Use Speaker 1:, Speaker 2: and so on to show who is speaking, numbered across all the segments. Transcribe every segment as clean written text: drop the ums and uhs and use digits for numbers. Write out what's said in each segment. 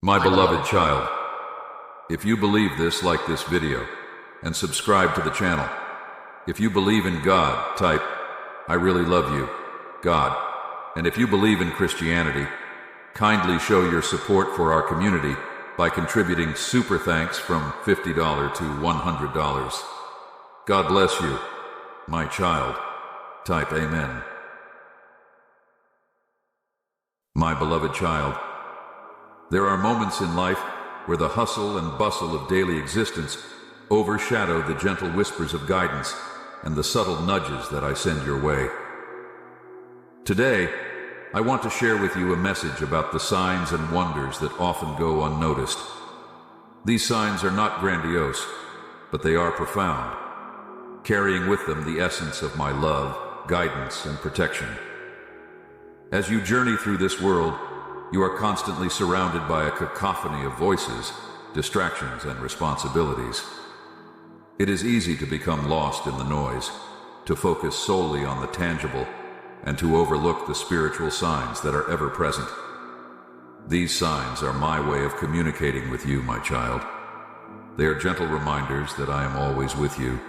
Speaker 1: My beloved child, if you believe this, like this video and subscribe to the channel. If you believe in God, type, I really love you, God. And if you believe in Christianity, kindly show your support for our community by contributing super thanks from $50 to $100. God bless you, my child. Type Amen. My beloved child, there are moments in life where the hustle and bustle of daily existence overshadow the gentle whispers of guidance and the subtle nudges that I send your way. Today, I want to share with you a message about the signs and wonders that often go unnoticed. These signs are not grandiose, but they are profound, carrying with them the essence of my love, guidance, and protection. As you journey through this world, you are constantly surrounded by a cacophony of voices, distractions, and responsibilities. It is easy to become lost in the noise, to focus solely on the tangible, and to overlook the spiritual signs that are ever present. These signs are my way of communicating with you, my child. They are gentle reminders that I am always with you,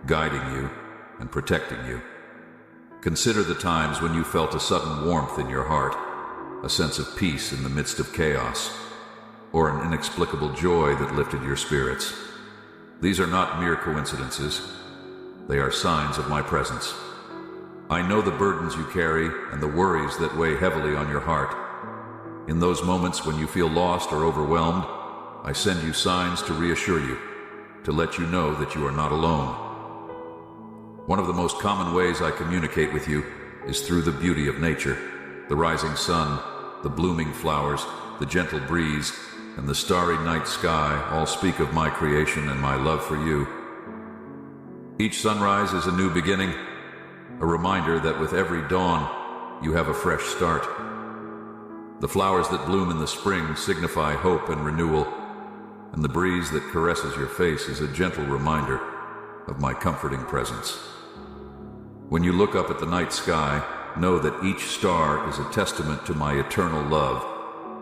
Speaker 1: guiding you and protecting you. Consider the times when you felt a sudden warmth in your heart, a sense of peace in the midst of chaos, or an inexplicable joy that lifted your spirits. These are not mere coincidences. They are signs of my presence. I know the burdens you carry and the worries that weigh heavily on your heart. In those moments when you feel lost or overwhelmed, I send you signs to reassure you, to let you know that you are not alone. One of the most common ways I communicate with you is through the beauty of nature. The rising sun, the blooming flowers, the gentle breeze, and the starry night sky all speak of my creation and my love for you. Each sunrise is a new beginning, a reminder that with every dawn, you have a fresh start. The flowers that bloom in the spring signify hope and renewal, and the breeze that caresses your face is a gentle reminder of my comforting presence. When you look up at the night sky, know that each star is a testament to my eternal love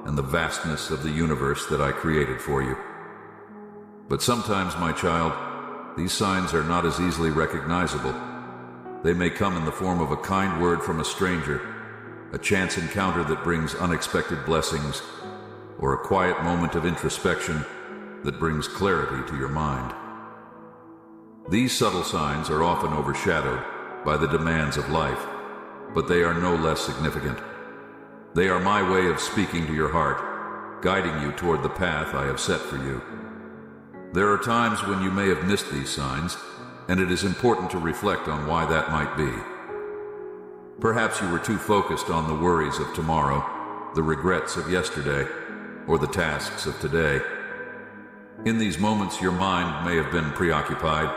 Speaker 1: and the vastness of the universe that I created for you. But sometimes, my child, these signs are not as easily recognizable. They may come in the form of a kind word from a stranger, a chance encounter that brings unexpected blessings, or a quiet moment of introspection that brings clarity to your mind. These subtle signs are often overshadowed by the demands of life, but they are no less significant. They are my way of speaking to your heart, guiding you toward the path I have set for you. There are times when you may have missed these signs, and it is important to reflect on why that might be. Perhaps you were too focused on the worries of tomorrow, the regrets of yesterday, or the tasks of today. In these moments, your mind may have been preoccupied,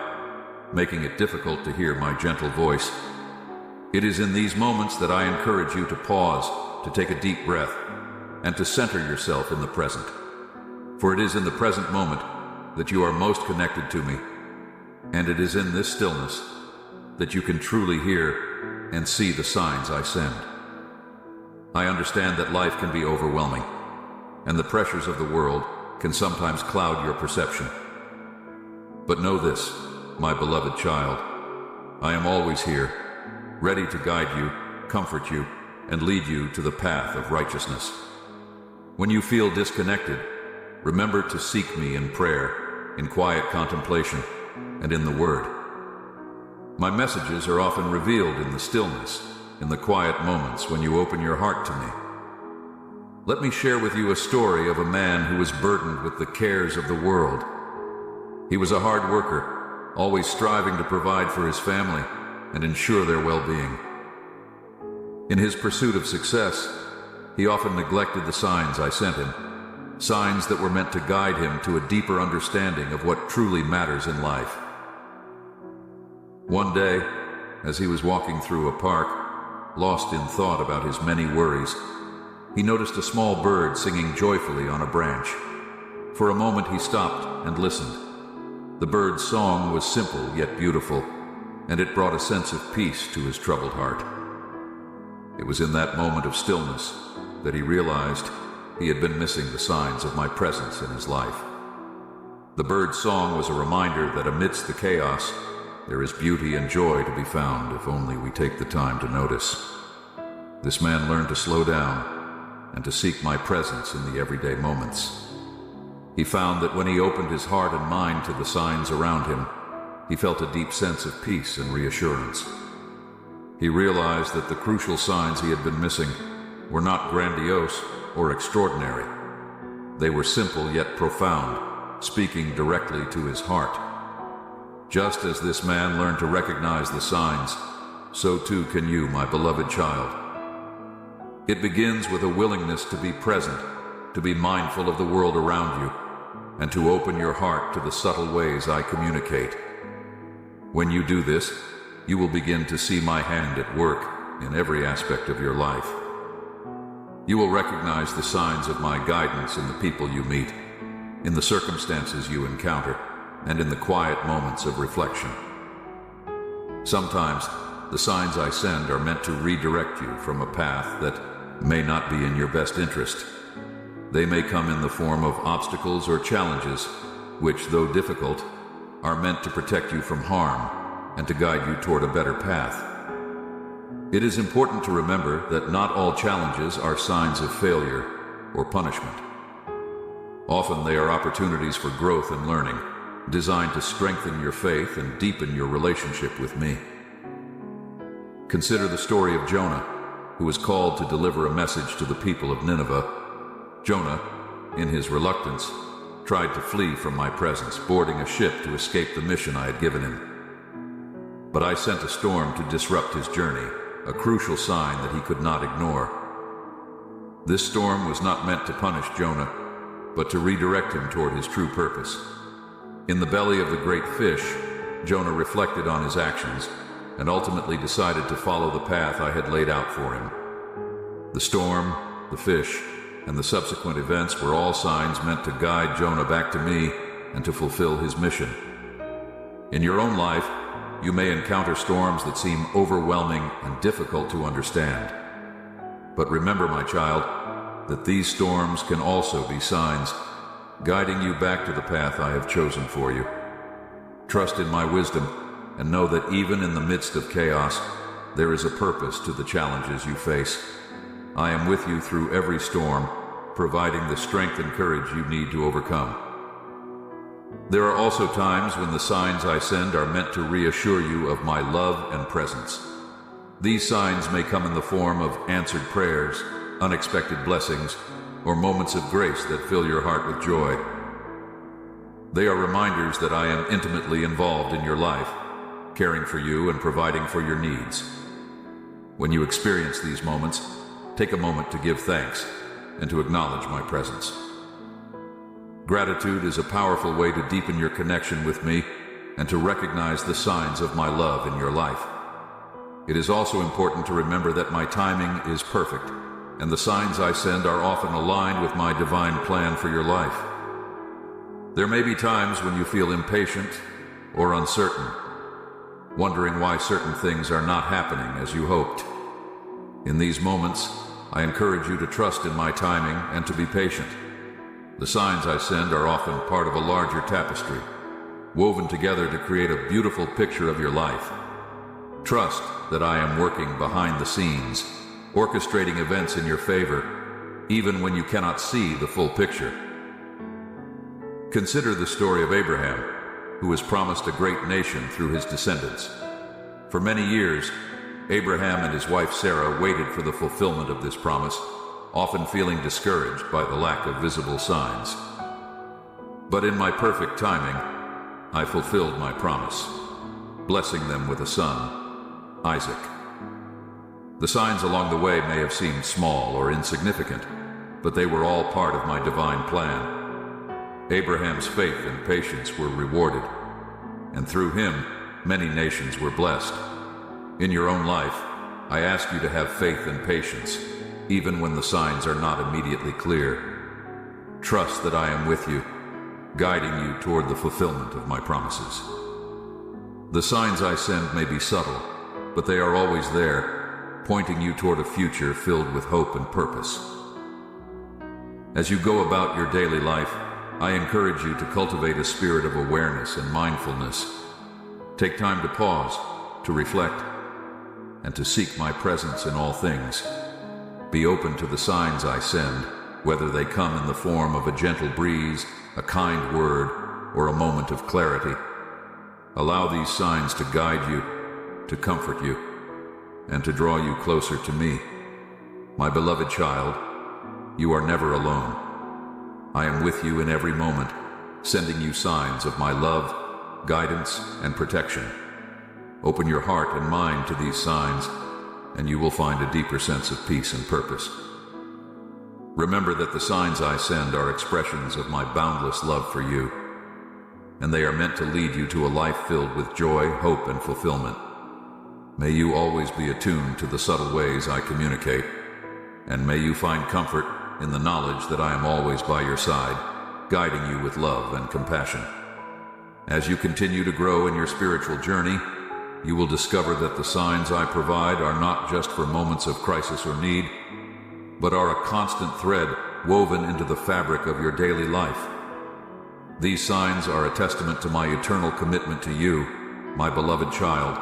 Speaker 1: making it difficult to hear my gentle voice. It is in these moments that I encourage you to pause, to take a deep breath, and to center yourself in the present. For it is in the present moment that you are most connected to me, and it is in this stillness that you can truly hear and see the signs I send. I understand that life can be overwhelming, and the pressures of the world can sometimes cloud your perception. But know this, my beloved child, I am always here, ready to guide you, comfort you, and lead you to the path of righteousness. When you feel disconnected, remember to seek me in prayer, in quiet contemplation, and in the Word. My messages are often revealed in the stillness, in the quiet moments when you open your heart to me. Let me share with you a story of a man who was burdened with the cares of the world. He was a hard worker, always striving to provide for his family and ensure their well-being. In his pursuit of success, he often neglected the signs I sent him, signs that were meant to guide him to a deeper understanding of what truly matters in life. One day, as he was walking through a park, lost in thought about his many worries, he noticed a small bird singing joyfully on a branch. For a moment he stopped and listened. The bird's song was simple yet beautiful, and it brought a sense of peace to his troubled heart. It was in that moment of stillness that he realized he had been missing the signs of my presence in his life. The bird's song was a reminder that amidst the chaos, there is beauty and joy to be found if only we take the time to notice. This man learned to slow down and to seek my presence in the everyday moments. He found that when he opened his heart and mind to the signs around him, he felt a deep sense of peace and reassurance. He realized that the crucial signs he had been missing were not grandiose or extraordinary. They were simple yet profound, speaking directly to his heart. Just as this man learned to recognize the signs, so too can you, my beloved child. It begins with a willingness to be present, to be mindful of the world around you, and to open your heart to the subtle ways I communicate. When you do this, you will begin to see my hand at work in every aspect of your life. You will recognize the signs of my guidance in the people you meet, in the circumstances you encounter, and in the quiet moments of reflection. Sometimes, the signs I send are meant to redirect you from a path that may not be in your best interest. They may come in the form of obstacles or challenges, which, though difficult, are meant to protect you from harm and to guide you toward a better path. It is important to remember that not all challenges are signs of failure or punishment. Often they are opportunities for growth and learning, designed to strengthen your faith and deepen your relationship with me. Consider the story of Jonah, who was called to deliver a message to the people of Nineveh. Jonah, in his reluctance, tried to flee from my presence, boarding a ship to escape the mission I had given him. But I sent a storm to disrupt his journey, a crucial sign that he could not ignore. This storm was not meant to punish Jonah, but to redirect him toward his true purpose. In the belly of the great fish, Jonah reflected on his actions and ultimately decided to follow the path I had laid out for him. The storm, the fish, and the subsequent events were all signs meant to guide Jonah back to me and to fulfill his mission. In your own life, you may encounter storms that seem overwhelming and difficult to understand. But remember, my child, that these storms can also be signs guiding you back to the path I have chosen for you. Trust in my wisdom and know that even in the midst of chaos, there is a purpose to the challenges you face. I am with you through every storm, providing the strength and courage you need to overcome. There are also times when the signs I send are meant to reassure you of my love and presence. These signs may come in the form of answered prayers, unexpected blessings, or moments of grace that fill your heart with joy. They are reminders that I am intimately involved in your life, caring for you and providing for your needs. When you experience these moments, take a moment to give thanks and to acknowledge my presence. Gratitude is a powerful way to deepen your connection with me and to recognize the signs of my love in your life. It is also important to remember that my timing is perfect, and the signs I send are often aligned with my divine plan for your life. There may be times when you feel impatient or uncertain, wondering why certain things are not happening as you hoped. In these moments, I encourage you to trust in my timing and to be patient. The signs I send are often part of a larger tapestry, woven together to create a beautiful picture of your life. Trust that I am working behind the scenes, orchestrating events in your favor, even when you cannot see the full picture. Consider the story of Abraham, who was promised a great nation through his descendants. For many years, Abraham and his wife Sarah waited for the fulfillment of this promise, often feeling discouraged by the lack of visible signs. But in my perfect timing, I fulfilled my promise, blessing them with a son, Isaac. The signs along the way may have seemed small or insignificant, but they were all part of my divine plan. Abraham's faith and patience were rewarded, and through him, many nations were blessed. In your own life, I ask you to have faith and patience, even when the signs are not immediately clear. Trust that I am with you, guiding you toward the fulfillment of my promises. The signs I send may be subtle, but they are always there, pointing you toward a future filled with hope and purpose. As you go about your daily life, I encourage you to cultivate a spirit of awareness and mindfulness. Take time to pause, to reflect, and to seek my presence in all things. Be open to the signs I send, whether they come in the form of a gentle breeze, a kind word, or a moment of clarity. Allow these signs to guide you, to comfort you, and to draw you closer to me. My beloved child, you are never alone. I am with you in every moment, sending you signs of my love, guidance, and protection. Open your heart and mind to these signs, and you will find a deeper sense of peace and purpose. Remember that the signs I send are expressions of my boundless love for you, and they are meant to lead you to a life filled with joy, hope, and fulfillment. May you always be attuned to the subtle ways I communicate, and may you find comfort in the knowledge that I am always by your side, guiding you with love and compassion. As you continue to grow in your spiritual journey, you will discover that the signs I provide are not just for moments of crisis or need, but are a constant thread woven into the fabric of your daily life. These signs are a testament to my eternal commitment to you, my beloved child.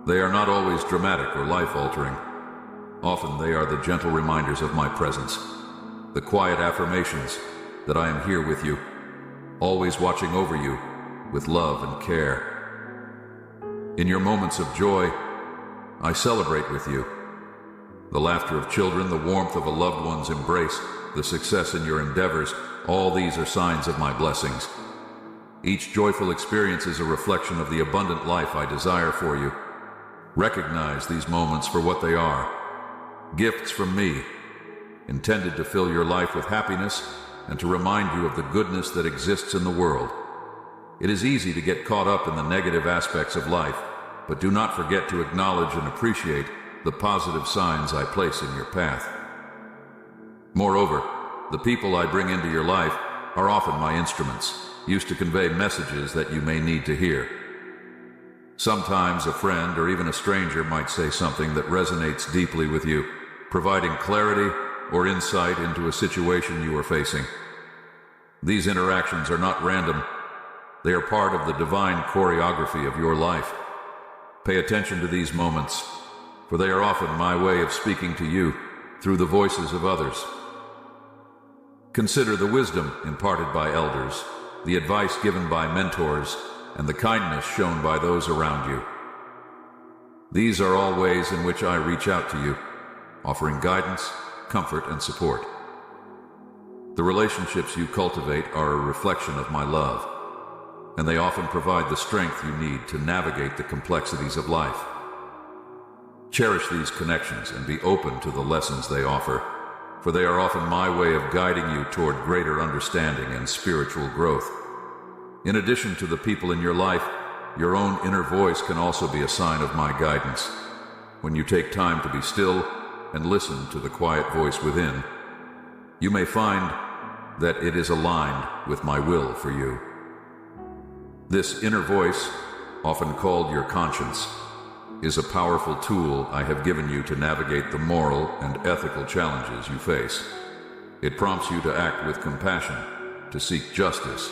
Speaker 1: They are not always dramatic or life-altering. Often they are the gentle reminders of my presence, the quiet affirmations that I am here with you, always watching over you with love and care. In your moments of joy, I celebrate with you. The laughter of children, the warmth of a loved one's embrace, the success in your endeavors, all these are signs of my blessings. Each joyful experience is a reflection of the abundant life I desire for you. Recognize these moments for what they are. Gifts from me, intended to fill your life with happiness and to remind you of the goodness that exists in the world. It is easy to get caught up in the negative aspects of life, but do not forget to acknowledge and appreciate the positive signs I place in your path. Moreover, the people I bring into your life are often my instruments, used to convey messages that you may need to hear. Sometimes a friend or even a stranger might say something that resonates deeply with you, providing clarity or insight into a situation you are facing. These interactions are not random. They are part of the divine choreography of your life. Pay attention to these moments, for they are often my way of speaking to you through the voices of others. Consider the wisdom imparted by elders, the advice given by mentors, and the kindness shown by those around you. These are all ways in which I reach out to you, offering guidance, comfort, and support. The relationships you cultivate are a reflection of my love, and they often provide the strength you need to navigate the complexities of life. Cherish these connections and be open to the lessons they offer, for they are often my way of guiding you toward greater understanding and spiritual growth. In addition to the people in your life, your own inner voice can also be a sign of my guidance. When you take time to be still and listen to the quiet voice within, you may find that it is aligned with my will for you. This inner voice, often called your conscience, is a powerful tool I have given you to navigate the moral and ethical challenges you face. It prompts you to act with compassion, to seek justice,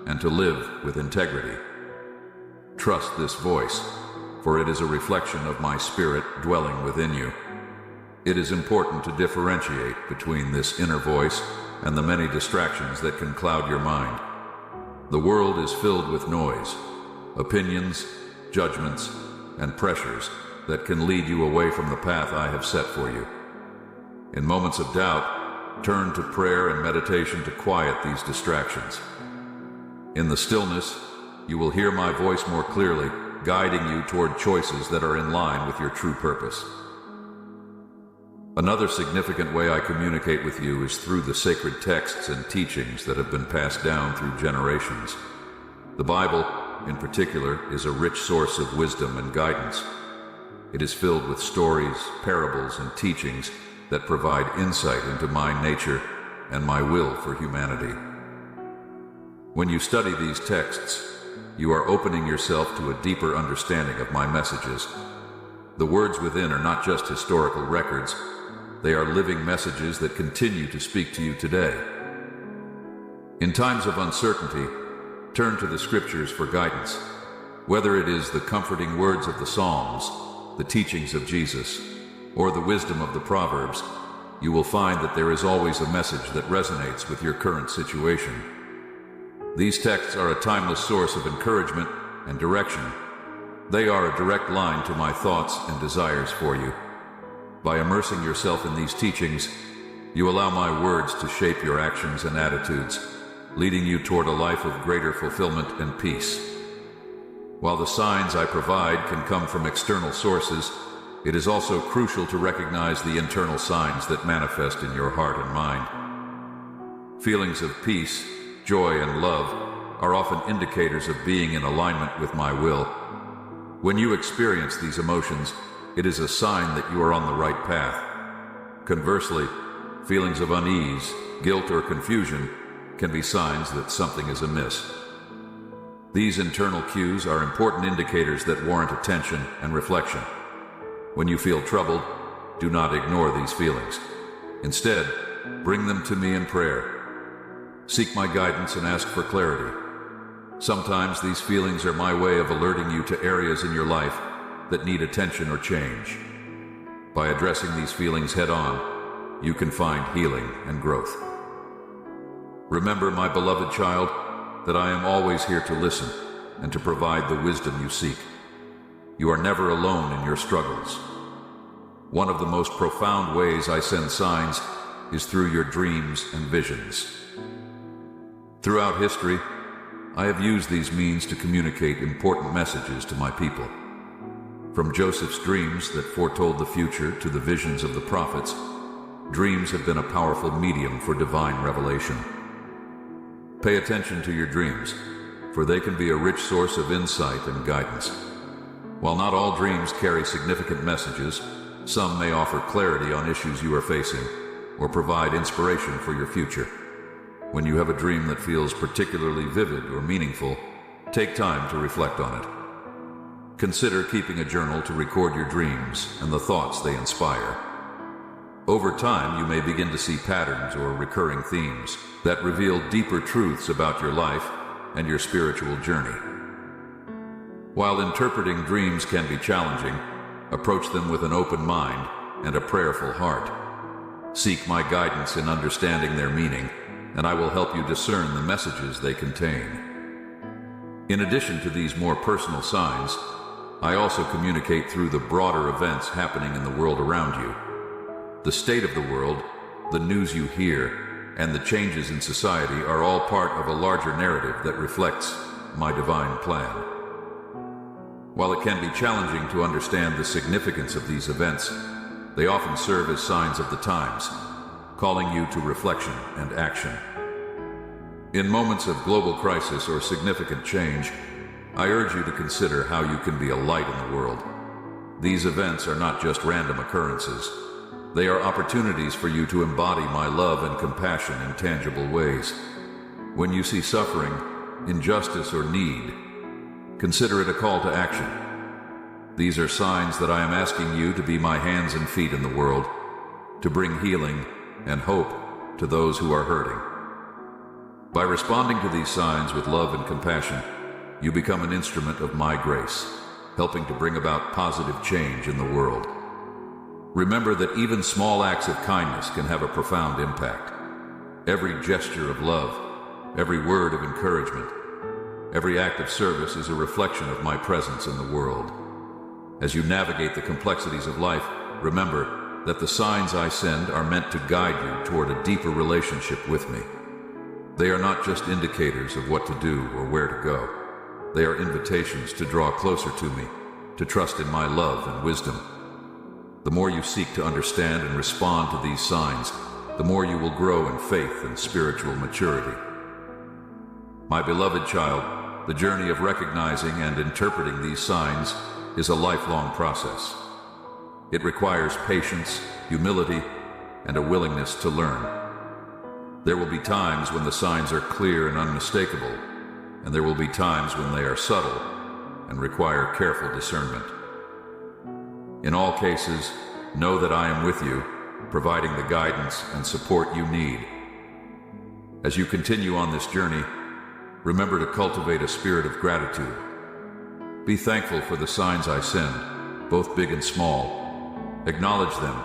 Speaker 1: and to live with integrity. Trust this voice, for it is a reflection of my spirit dwelling within you. It is important to differentiate between this inner voice and the many distractions that can cloud your mind. The world is filled with noise, opinions, judgments, and pressures that can lead you away from the path I have set for you. In moments of doubt, turn to prayer and meditation to quiet these distractions. In the stillness, you will hear my voice more clearly, guiding you toward choices that are in line with your true purpose. Another significant way I communicate with you is through the sacred texts and teachings that have been passed down through generations. The Bible, in particular, is a rich source of wisdom and guidance. It is filled with stories, parables, and teachings that provide insight into my nature and my will for humanity. When you study these texts, you are opening yourself to a deeper understanding of my messages. The words within are not just historical records, they are living messages that continue to speak to you today. In times of uncertainty, turn to the scriptures for guidance. Whether it is the comforting words of the Psalms, the teachings of Jesus, or the wisdom of the Proverbs, you will find that there is always a message that resonates with your current situation. These texts are a timeless source of encouragement and direction. They are a direct line to my thoughts and desires for you. By immersing yourself in these teachings, you allow my words to shape your actions and attitudes, leading you toward a life of greater fulfillment and peace. While the signs I provide can come from external sources, it is also crucial to recognize the internal signs that manifest in your heart and mind. Feelings of peace, joy, and love are often indicators of being in alignment with my will. When you experience these emotions, it is a sign that you are on the right path. Conversely, feelings of unease, guilt, or confusion can be signs that something is amiss. These internal cues are important indicators that warrant attention and reflection. When you feel troubled, do not ignore these feelings. Instead, bring them to me in prayer. Seek my guidance and ask for clarity. Sometimes these feelings are my way of alerting you to areas in your life that need attention or change. By addressing these feelings head-on, you can find healing and growth. Remember, my beloved child, that I am always here to listen and to provide the wisdom you seek. You are never alone in your struggles. One of the most profound ways I send signs is through your dreams and visions. Throughout history, I have used these means to communicate important messages to my people. From Joseph's dreams that foretold the future to the visions of the prophets, dreams have been a powerful medium for divine revelation. Pay attention to your dreams, for they can be a rich source of insight and guidance. While not all dreams carry significant messages, some may offer clarity on issues you are facing or provide inspiration for your future. When you have a dream that feels particularly vivid or meaningful, take time to reflect on it. Consider keeping a journal to record your dreams and the thoughts they inspire. Over time, you may begin to see patterns or recurring themes that reveal deeper truths about your life and your spiritual journey. While interpreting dreams can be challenging, approach them with an open mind and a prayerful heart. Seek my guidance in understanding their meaning, and I will help you discern the messages they contain. In addition to these more personal signs, I also communicate through the broader events happening in the world around you. The state of the world, the news you hear, and the changes in society are all part of a larger narrative that reflects my divine plan. While it can be challenging to understand the significance of these events, they often serve as signs of the times, calling you to reflection and action. In moments of global crisis or significant change, I urge you to consider how you can be a light in the world. These events are not just random occurrences. They are opportunities for you to embody my love and compassion in tangible ways. When you see suffering, injustice, or need, consider it a call to action. These are signs that I am asking you to be my hands and feet in the world, to bring healing and hope to those who are hurting. By responding to these signs with love and compassion, you become an instrument of my grace, helping to bring about positive change in the world. Remember that even small acts of kindness can have a profound impact. Every gesture of love, every word of encouragement, every act of service is a reflection of my presence in the world. As you navigate the complexities of life, remember that the signs I send are meant to guide you toward a deeper relationship with me. They are not just indicators of what to do or where to go. They are invitations to draw closer to me, to trust in my love and wisdom. The more you seek to understand and respond to these signs, the more you will grow in faith and spiritual maturity. My beloved child, the journey of recognizing and interpreting these signs is a lifelong process. It requires patience, humility, and a willingness to learn. There will be times when the signs are clear and unmistakable, and there will be times when they are subtle and require careful discernment. In all cases, know that I am with you providing the guidance and support you need. As you continue on this journey, remember to cultivate a spirit of gratitude. Be thankful for the signs I send, both big and small. Acknowledge them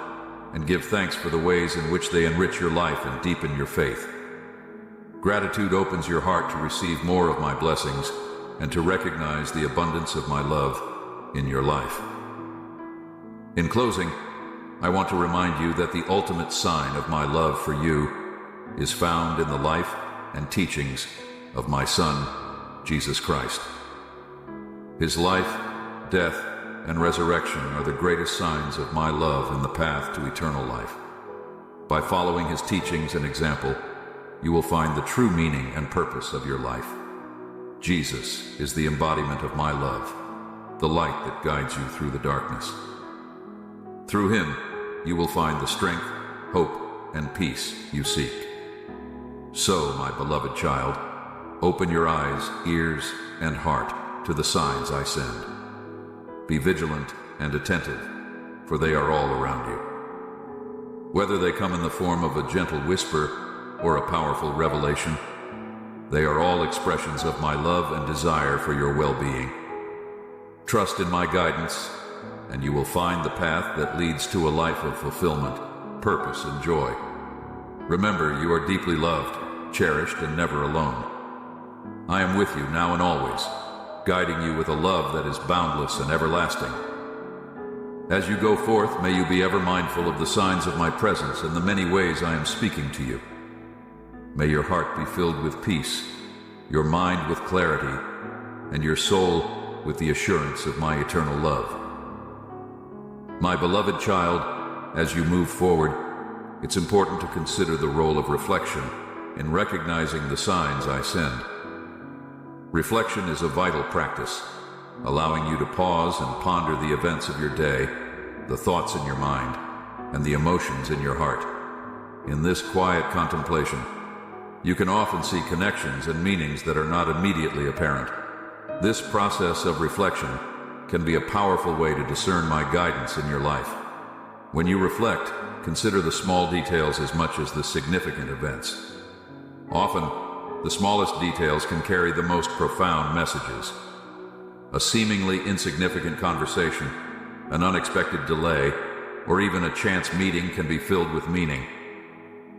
Speaker 1: and give thanks for the ways in which they enrich your life and deepen your faith. Gratitude opens your heart to receive more of my blessings and to recognize the abundance of my love in your life. In closing, I want to remind you that the ultimate sign of my love for you is found in the life and teachings of my Son, Jesus Christ. His life, death, and resurrection are the greatest signs of my love in the path to eternal life. By following his teachings and example, you will find the true meaning and purpose of your life. Jesus is the embodiment of my love, the light that guides you through the darkness. Through him, you will find the strength, hope, and peace you seek. So, my beloved child, open your eyes, ears, and heart to the signs I send. Be vigilant and attentive, for they are all around you. Whether they come in the form of a gentle whisper or a powerful revelation, they are all expressions of my love and desire for your well-being. Trust in my guidance, and you will find the path that leads to a life of fulfillment, purpose, and joy. Remember, you are deeply loved, cherished, and never alone. I am with you now and always, guiding you with a love that is boundless and everlasting. As you go forth, may you be ever mindful of the signs of my presence and the many ways I am speaking to you. May your heart be filled with peace, your mind with clarity, and your soul with the assurance of my eternal love. My beloved child, as you move forward, it's important to consider the role of reflection in recognizing the signs I send. Reflection is a vital practice, allowing you to pause and ponder the events of your day, the thoughts in your mind, and the emotions in your heart. In this quiet contemplation, you can often see connections and meanings that are not immediately apparent. This process of reflection can be a powerful way to discern my guidance in your life. When you reflect, consider the small details as much as the significant events. Often, the smallest details can carry the most profound messages. A seemingly insignificant conversation, an unexpected delay, or even a chance meeting can be filled with meaning.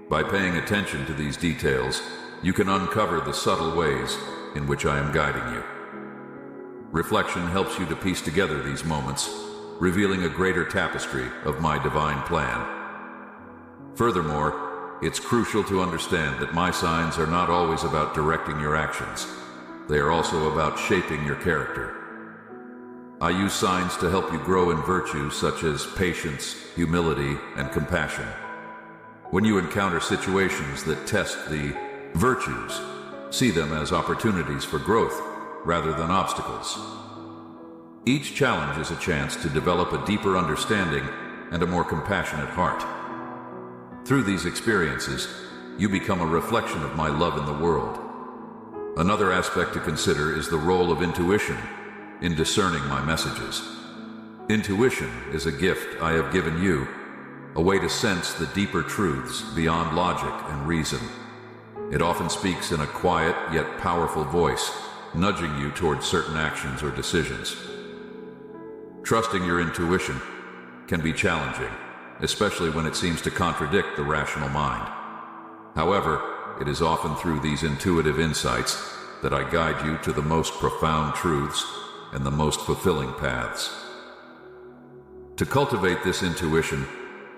Speaker 1: By paying attention to these details, you can uncover the subtle ways in which I am guiding you. Reflection helps you to piece together these moments, revealing a greater tapestry of my divine plan. Furthermore, it's crucial to understand that my signs are not always about directing your actions. They are also about shaping your character. I use signs to help you grow in virtues such as patience, humility, and compassion. When you encounter situations that test the virtues, see them as opportunities for growth rather than obstacles. Each challenge is a chance to develop a deeper understanding and a more compassionate heart. Through these experiences, you become a reflection of my love in the world. Another aspect to consider is the role of intuition in discerning my messages. Intuition is a gift I have given you, a way to sense the deeper truths beyond logic and reason. It often speaks in a quiet yet powerful voice, nudging you towards certain actions or decisions. Trusting your intuition can be challenging, especially when it seems to contradict the rational mind. However, it is often through these intuitive insights that I guide you to the most profound truths and the most fulfilling paths. To cultivate this intuition,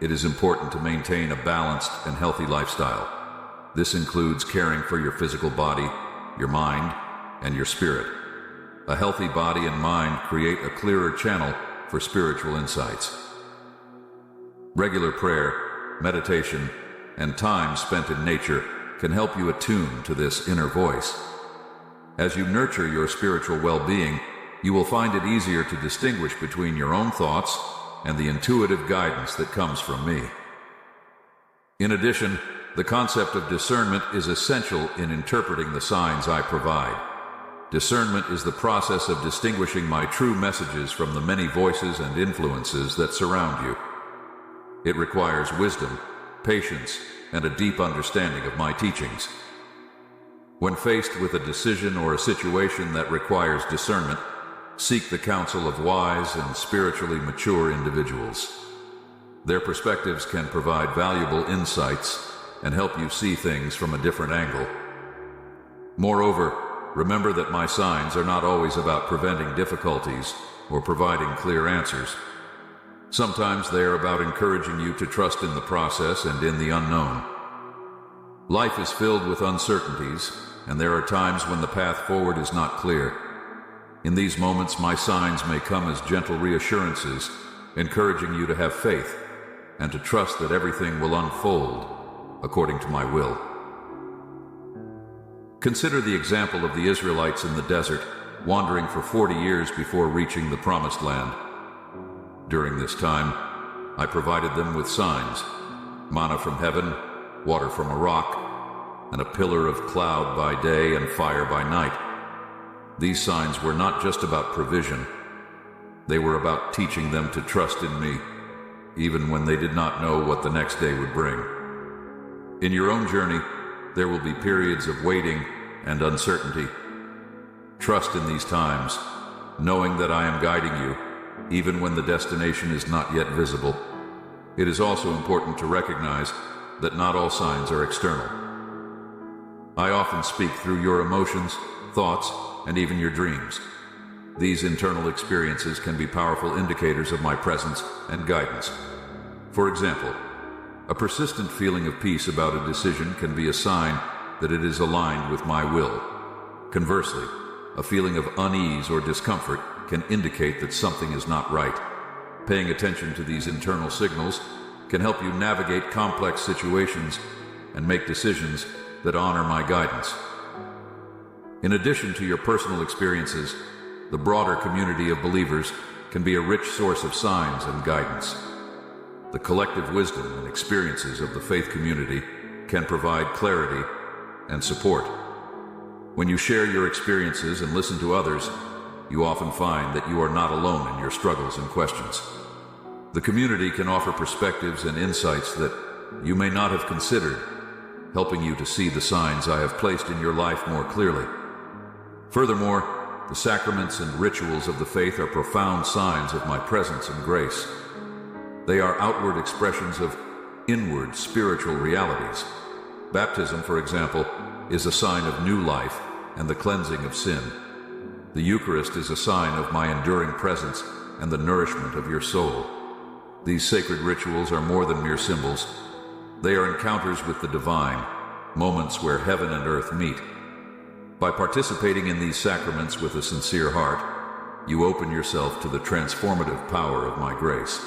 Speaker 1: it is important to maintain a balanced and healthy lifestyle. This includes caring for your physical body, your mind, and your spirit. A healthy body and mind create a clearer channel for spiritual insights. Regular prayer, meditation, and time spent in nature can help you attune to this inner voice. As you nurture your spiritual well-being, you will find it easier to distinguish between your own thoughts and the intuitive guidance that comes from me. In addition, the concept of discernment is essential in interpreting the signs I provide. Discernment is the process of distinguishing my true messages from the many voices and influences that surround you. It requires wisdom, patience, and a deep understanding of my teachings. When faced with a decision or a situation that requires discernment, seek the counsel of wise and spiritually mature individuals. Their perspectives can provide valuable insights and help you see things from a different angle. Moreover, remember that my signs are not always about preventing difficulties or providing clear answers. Sometimes they are about encouraging you to trust in the process and in the unknown. Life is filled with uncertainties, and there are times when the path forward is not clear. In these moments, my signs may come as gentle reassurances, encouraging you to have faith and to trust that everything will unfold according to my will. Consider the example of the Israelites in the desert, wandering for 40 years before reaching the Promised Land. During this time, I provided them with signs: manna from heaven, water from a rock, and a pillar of cloud by day and fire by night. These signs were not just about provision. They were about teaching them to trust in me, even when they did not know what the next day would bring. In your own journey, there will be periods of waiting and uncertainty. Trust in these times, knowing that I am guiding you, even when the destination is not yet visible. It is also important to recognize that not all signs are external. I often speak through your emotions, thoughts, and even your dreams. These internal experiences can be powerful indicators of my presence and guidance. For example, a persistent feeling of peace about a decision can be a sign that it is aligned with my will. Conversely, a feeling of unease or discomfort can indicate that something is not right. Paying attention to these internal signals can help you navigate complex situations and make decisions that honor my guidance. In addition to your personal experiences, the broader community of believers can be a rich source of signs and guidance. The collective wisdom and experiences of the faith community can provide clarity and support. When you share your experiences and listen to others, you often find that you are not alone in your struggles and questions. The community can offer perspectives and insights that you may not have considered, helping you to see the signs I have placed in your life more clearly. Furthermore, the sacraments and rituals of the faith are profound signs of my presence and grace. They are outward expressions of inward spiritual realities. Baptism, for example, is a sign of new life and the cleansing of sin. The Eucharist is a sign of my enduring presence and the nourishment of your soul. These sacred rituals are more than mere symbols. They are encounters with the divine, moments where heaven and earth meet. By participating in these sacraments with a sincere heart, you open yourself to the transformative power of my grace.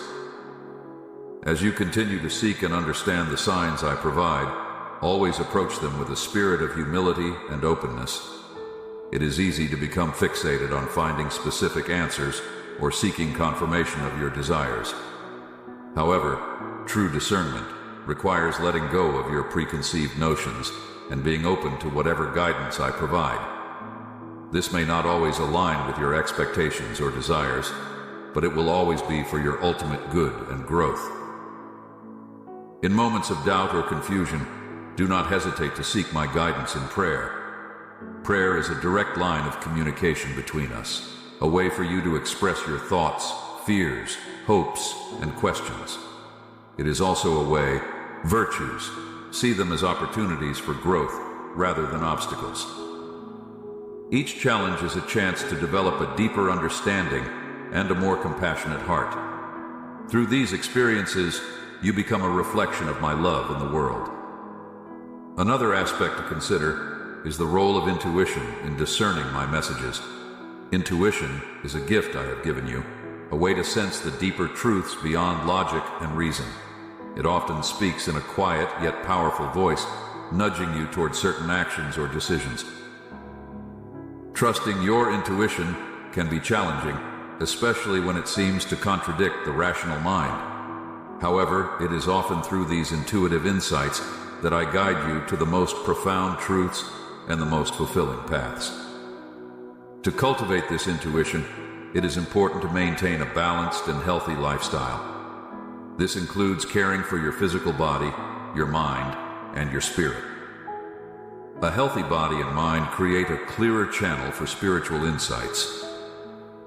Speaker 1: As you continue to seek and understand the signs I provide, always approach them with a spirit of humility and openness. It is easy to become fixated on finding specific answers or seeking confirmation of your desires. However, true discernment requires letting go of your preconceived notions and being open to whatever guidance I provide. This may not always align with your expectations or desires, but it will always be for your ultimate good and growth. In moments of doubt or confusion, do not hesitate to seek my guidance in prayer. Prayer is a direct line of communication between us, a way for you to express your thoughts, fears, hopes, and questions. It is also a way, virtues, see them as opportunities for growth rather than obstacles. Each challenge is a chance to develop a deeper understanding and a more compassionate heart. Through these experiences, you become a reflection of my love in the world. Another aspect to consider is the role of intuition in discerning my messages. Intuition is a gift I have given you, a way to sense the deeper truths beyond logic and reason. It often speaks in a quiet yet powerful voice, nudging you toward certain actions or decisions. Trusting your intuition can be challenging, especially when it seems to contradict the rational mind. However, it is often through these intuitive insights that I guide you to the most profound truths and the most fulfilling paths. To cultivate this intuition, it is important to maintain a balanced and healthy lifestyle. This includes caring for your physical body, your mind, and your spirit. A healthy body and mind create a clearer channel for spiritual insights.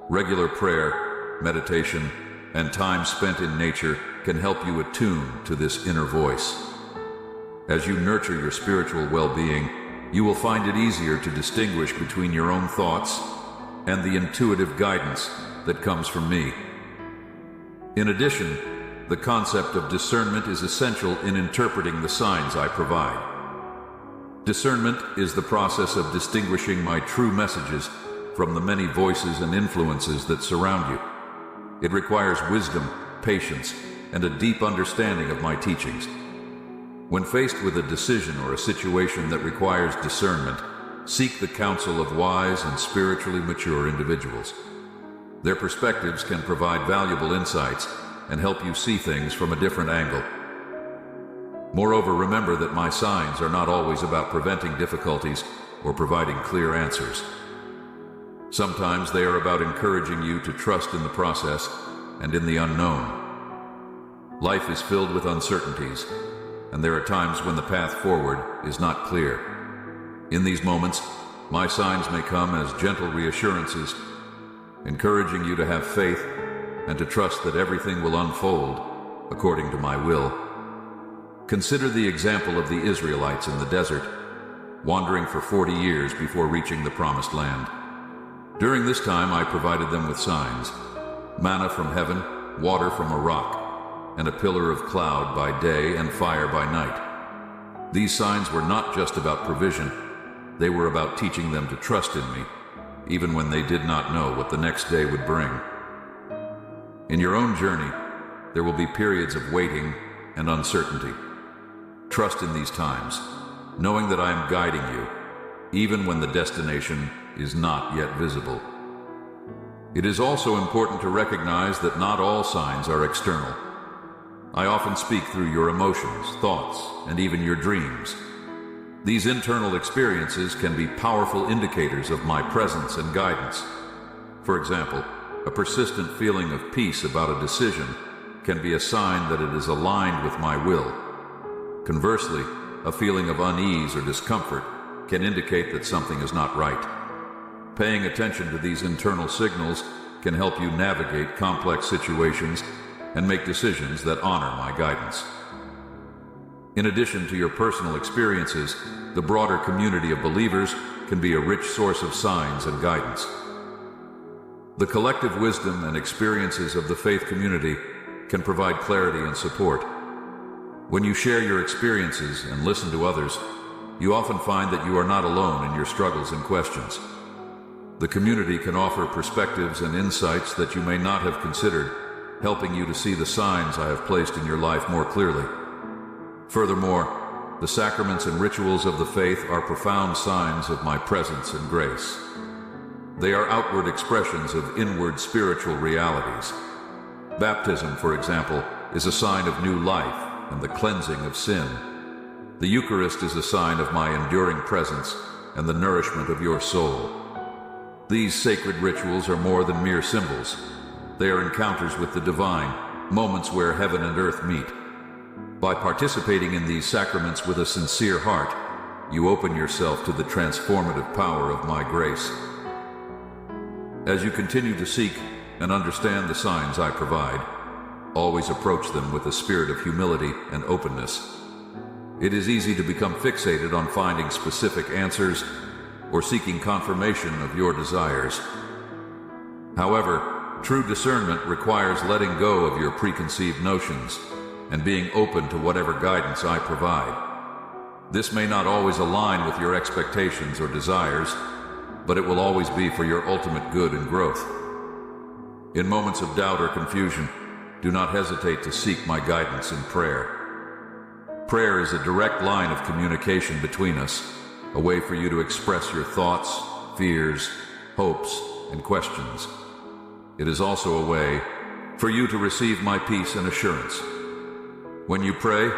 Speaker 1: Regular prayer, meditation, and time spent in nature can help you attune to this inner voice. As you nurture your spiritual well-being, you will find it easier to distinguish between your own thoughts and the intuitive guidance that comes from me. In addition, the concept of discernment is essential in interpreting the signs I provide. Discernment is the process of distinguishing my true messages from the many voices and influences that surround you. It requires wisdom, patience, and a deep understanding of my teachings. When faced with a decision or a situation that requires discernment, seek the counsel of wise and spiritually mature individuals. Their perspectives can provide valuable insights and help you see things from a different angle. Moreover, remember that my signs are not always about preventing difficulties or providing clear answers. Sometimes they are about encouraging you to trust in the process and in the unknown. Life is filled with uncertainties, and there are times when the path forward is not clear. In these moments, my signs may come as gentle reassurances, encouraging you to have faith and to trust that everything will unfold according to my will. Consider the example of the Israelites in the desert, wandering for 40 years before reaching the Promised Land. During this time, I provided them with signs: manna from heaven, water from a rock, and a pillar of cloud by day and fire by night. These signs were not just about provision, they were about teaching them to trust in me, even when they did not know what the next day would bring. In your own journey, there will be periods of waiting and uncertainty. Trust in these times, knowing that I am guiding you, even when the destination is not yet visible. It is also important to recognize that not all signs are external. I often speak through your emotions, thoughts, and even your dreams. These internal experiences can be powerful indicators of my presence and guidance. For example, a persistent feeling of peace about a decision can be a sign that it is aligned with my will. Conversely, a feeling of unease or discomfort can indicate that something is not right. Paying attention to these internal signals can help you navigate complex situations and make decisions that honor my guidance. In addition to your personal experiences, the broader community of believers can be a rich source of signs and guidance. The collective wisdom and experiences of the faith community can provide clarity and support. When you share your experiences and listen to others, you often find that you are not alone in your struggles and questions. The community can offer perspectives and insights that you may not have considered, helping you to see the signs I have placed in your life more clearly. Furthermore, the sacraments and rituals of the faith are profound signs of my presence and grace. They are outward expressions of inward spiritual realities. Baptism, for example, is a sign of new life and the cleansing of sin. The Eucharist is a sign of my enduring presence and the nourishment of your soul. These sacred rituals are more than mere symbols. They are encounters with the divine, moments where heaven and earth meet. By participating in these sacraments with a sincere heart, you open yourself to the transformative power of my grace. As you continue to seek and understand the signs I provide, always approach them with a spirit of humility and openness. It is easy to become fixated on finding specific answers or seeking confirmation of your desires. However, true discernment requires letting go of your preconceived notions and being open to whatever guidance I provide. This may not always align with your expectations or desires, but it will always be for your ultimate good and growth. In moments of doubt or confusion, do not hesitate to seek my guidance in prayer. Prayer is a direct line of communication between us, a way for you to express your thoughts, fears, hopes, and questions. It is also a way for you to receive my peace and assurance. When you pray,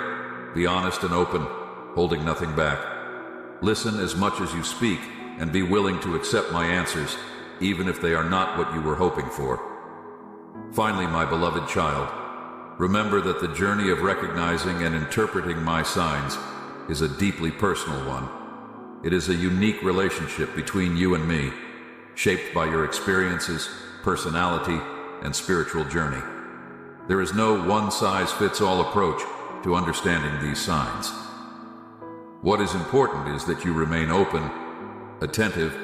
Speaker 1: be honest and open, holding nothing back. Listen as much as you speak, and be willing to accept my answers, even if they are not what you were hoping for. Finally, my beloved child, Remember that the journey of recognizing and interpreting my signs is a deeply personal one. It is a unique relationship between you and me, shaped by your experiences, personality, and spiritual journey. There is no one-size-fits-all approach to understanding these signs. What is important is that you remain open, attentive,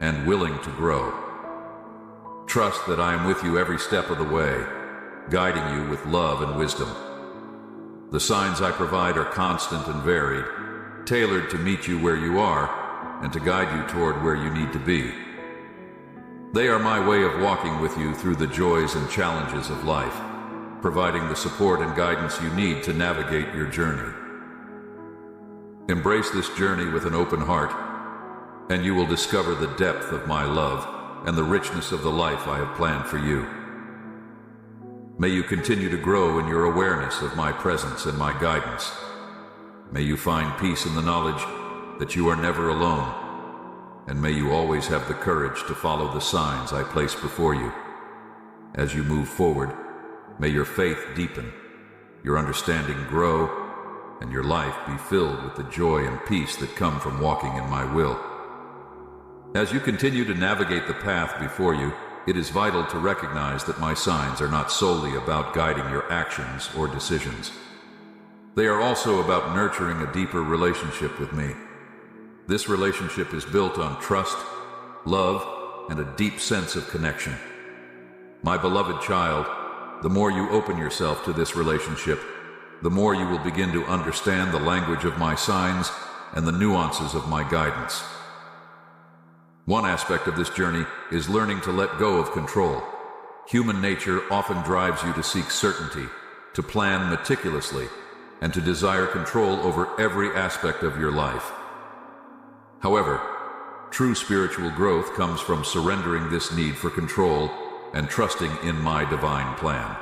Speaker 1: and willing to grow. Trust that I am with you every step of the way, guiding you with love and wisdom. The signs I provide are constant and varied, tailored to meet you where you are and to guide you toward where you need to be. They are my way of walking with you through the joys and challenges of life, providing the support and guidance you need to navigate your journey. Embrace this journey with an open heart, and you will discover the depth of my love and the richness of the life I have planned for you. May you continue to grow in your awareness of my presence and my guidance. May you find peace in the knowledge that you are never alone, and may you always have the courage to follow the signs I place before you. As you move forward, may your faith deepen, your understanding grow, and your life be filled with the joy and peace that come from walking in my will. As you continue to navigate the path before you, it is vital to recognize that my signs are not solely about guiding your actions or decisions. They are also about nurturing a deeper relationship with me. This relationship is built on trust, love, and a deep sense of connection. My beloved child, the more you open yourself to this relationship, the more you will begin to understand the language of my signs and the nuances of my guidance. One aspect of this journey is learning to let go of control. Human nature often drives you to seek certainty, to plan meticulously, and to desire control over every aspect of your life. However, true spiritual growth comes from surrendering this need for control and trusting in my divine plan.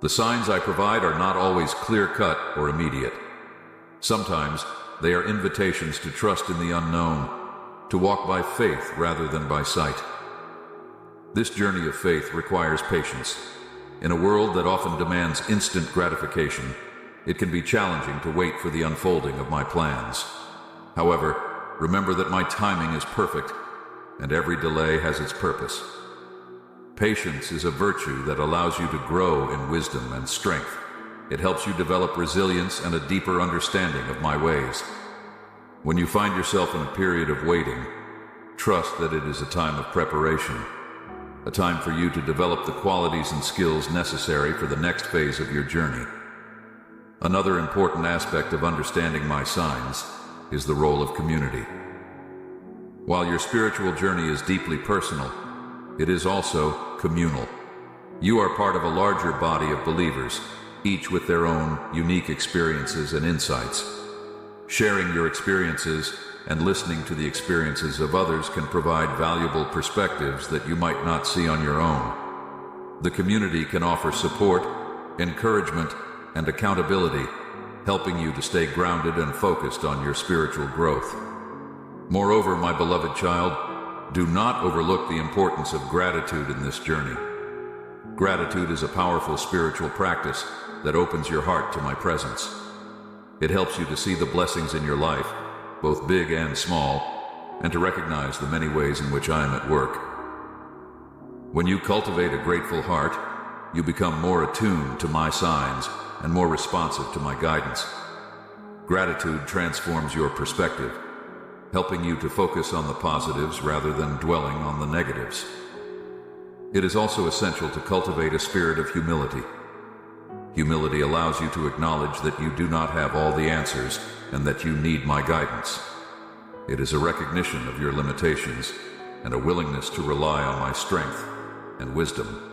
Speaker 1: The signs I provide are not always clear-cut or immediate. Sometimes they are invitations to trust in the unknown, to walk by faith rather than by sight. This journey of faith requires patience. In a world that often demands instant gratification, it can be challenging to wait for the unfolding of my plans. However, remember that my timing is perfect, and every delay has its purpose. Patience is a virtue that allows you to grow in wisdom and strength. It helps you develop resilience and a deeper understanding of my ways. When you find yourself in a period of waiting, trust that it is a time of preparation, a time for you to develop the qualities and skills necessary for the next phase of your journey. Another important aspect of understanding my signs is the role of community. While your spiritual journey is deeply personal, it is also communal. You are part of a larger body of believers, each with their own unique experiences and insights. Sharing your experiences and listening to the experiences of others can provide valuable perspectives that you might not see on your own. The community can offer support, encouragement, and accountability, helping you to stay grounded and focused on your spiritual growth. Moreover, my beloved child, do not overlook the importance of gratitude in this journey. Gratitude is a powerful spiritual practice that opens your heart to my presence. It helps you to see the blessings in your life, both big and small, and to recognize the many ways in which I am at work. When you cultivate a grateful heart, you become more attuned to my signs and more responsive to my guidance. Gratitude transforms your perspective, helping you to focus on the positives rather than dwelling on the negatives. It is also essential to cultivate a spirit of humility. Humility allows you to acknowledge that you do not have all the answers and that you need my guidance. It is a recognition of your limitations and a willingness to rely on my strength and wisdom.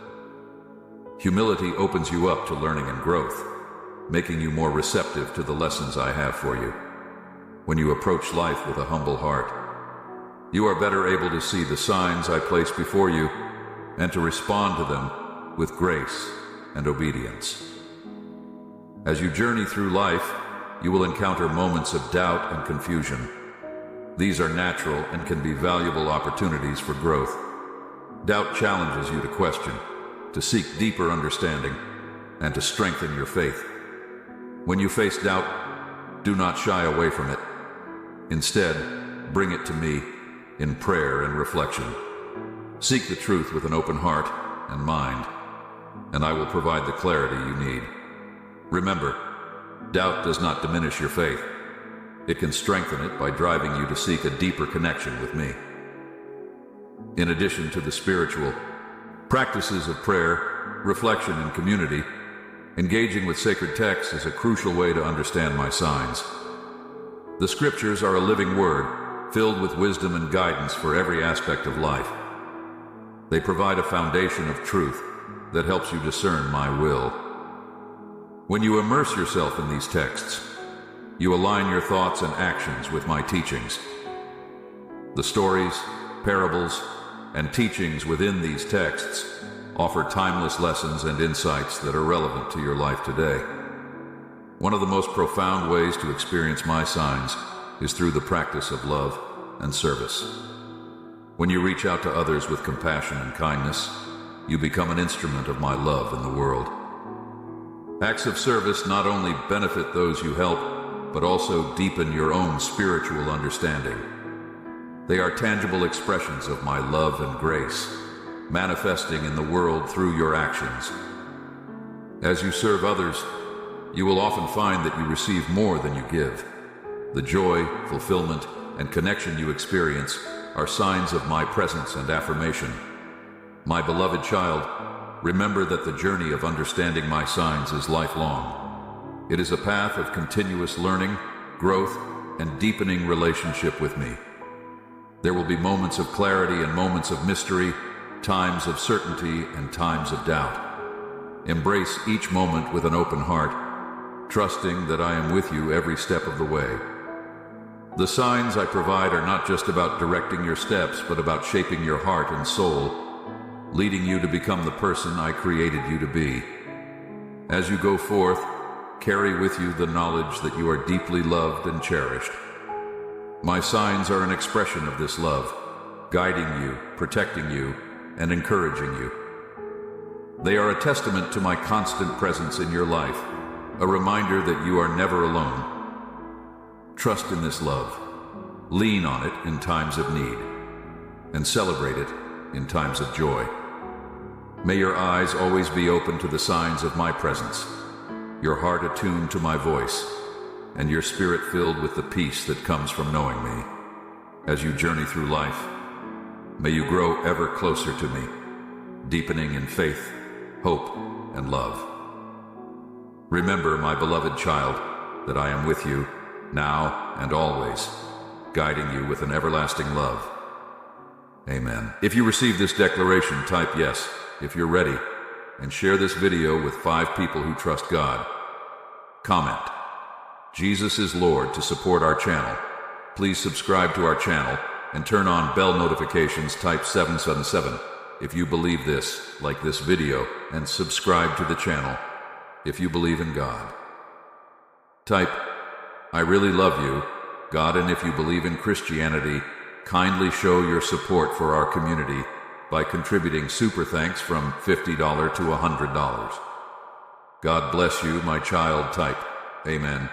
Speaker 1: Humility opens you up to learning and growth, making you more receptive to the lessons I have for you. When you approach life with a humble heart, you are better able to see the signs I place before you and to respond to them with grace and obedience. As you journey through life, you will encounter moments of doubt and confusion. These are natural and can be valuable opportunities for growth. Doubt challenges you to question, to seek deeper understanding, and to strengthen your faith. When you face doubt, do not shy away from it. Instead, bring it to me in prayer and reflection. Seek the truth with an open heart and mind, and I will provide the clarity you need. Remember, doubt does not diminish your faith. It can strengthen it by driving you to seek a deeper connection with me. In addition to the spiritual practices of prayer, reflection, and community, engaging with sacred texts is a crucial way to understand my signs. The scriptures are a living word, filled with wisdom and guidance for every aspect of life. They provide a foundation of truth that helps you discern my will. When you immerse yourself in these texts, you align your thoughts and actions with my teachings. The stories, parables, and teachings within these texts offer timeless lessons and insights that are relevant to your life today. One of the most profound ways to experience my signs is through the practice of love and service. When you reach out to others with compassion and kindness, you become an instrument of my love in the world. Acts of service not only benefit those you help, but also deepen your own spiritual understanding. They are tangible expressions of my love and grace, manifesting in the world through your actions. As you serve others, you will often find that you receive more than you give. The joy, fulfillment, and connection you experience are signs of my presence and affirmation. My beloved child, remember that the journey of understanding my signs is lifelong. It is a path of continuous learning, growth, and deepening relationship with me. There will be moments of clarity and moments of mystery, times of certainty and times of doubt. Embrace each moment with an open heart, trusting that I am with you every step of the way. The signs I provide are not just about directing your steps, but about shaping your heart and soul, leading you to become the person I created you to be. As you go forth, carry with you the knowledge that you are deeply loved and cherished. My signs are an expression of this love, guiding you, protecting you, and encouraging you. They are a testament to my constant presence in your life, a reminder that you are never alone. Trust in this love, lean on it in times of need, and celebrate it in times of joy. May your eyes always be open to the signs of my presence, your heart attuned to my voice, and your spirit filled with the peace that comes from knowing me. As you journey through life, may you grow ever closer to me, deepening in faith, hope, and love. Remember, my beloved child, that I am with you, now and always, guiding you with an everlasting love. Amen. If you receive this declaration, type yes if you're ready, and share this video with 5 people who trust God. Comment, Jesus is Lord, to support our channel. Please subscribe to our channel and turn on bell notifications. Type 777 if you believe this, like this video, and subscribe to the channel if you believe in God. Type, I really love you, God, and if you believe in Christianity, kindly show your support for our community by contributing super thanks from $50 to $100. God bless you, my child. Type, Amen.